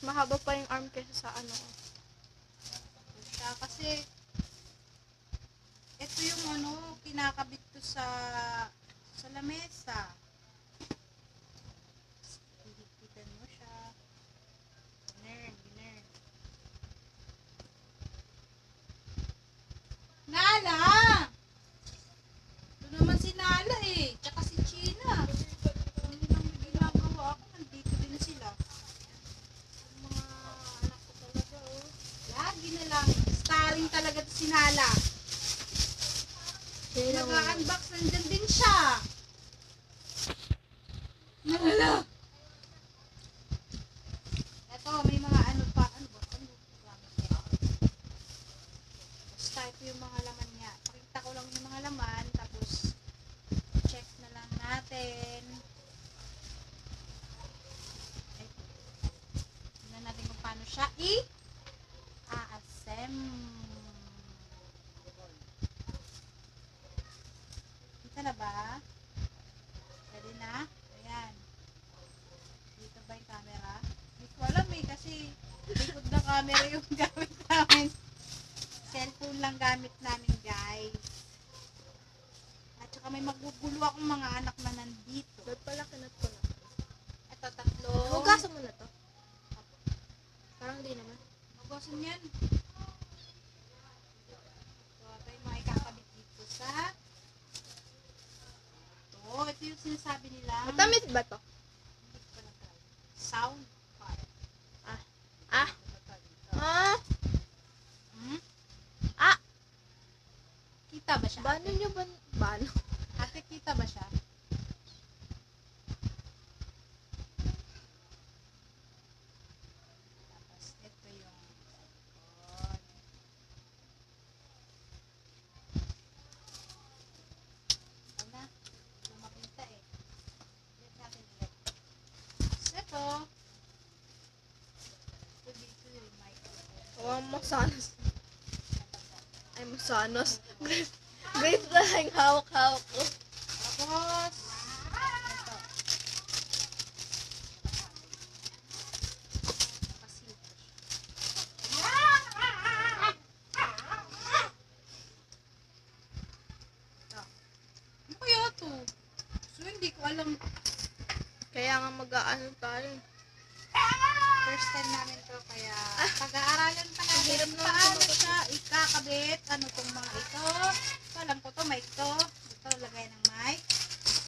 mahaba pa yung arm kaysa sa ano ko. Siya kasi ito yung ano, kinakabit ko sa lamesa. Hihigpitan mo siya. Giner. Nala! Ito naman si Nala eh. Tsaka si China. Ano nang may ginagawa ako? Nandito din sila. Yung mga anak ko talaga oh. Lagi na lang. Starring talaga to si Nala. Nag-unbox, nandyan din siya. Nala! Ito, may mga ano pa. Ano ba? Basta ito yung mga laman niya. Pakita ko lang yung mga laman. Tapos, check na lang natin. Ay, tingnan natin kung paano siya i-assemble. Kita na ba? Ready na? Ayan. Dito ba yung camera? Hindi ko alam eh kasi likod na camera yung gamit namin. Cellphone lang gamit namin guys. At saka may magugulo akong mga anak na nandito. Ba't pala kinat ko na? Ito tatlo. Hugasan mo na to? Parang di naman. Hugasan yan. So, ito yung mga ikakabit dito sa ito yung sinasabi nila. Matamis ba to? Hindi ko pa na-try. Sound part. Ah! Hmm? Ah! Kita ba siya? Bano nyo ba? Bano? Ate, kita ba siya? Tapos, ito yung likod. Ito na. Hindi makita eh. Let natin ulit. Tapos, ito. Ito dito yung microphone. Oh, masanos. Ay, masanos. Great na yung hawak-hawak ko. Tapos, ito. Pasilip ko siya. Ito. Ano kaya ito? So, hindi ko alam. Kaya nga mag-aano tayo. First time namin to, kaya pag-aaralan pa natin Hirap naman paano sumagot. siya ikakabit. Ano tong mga ito. Ito, alam ko to, may ito. Ito, lagay ng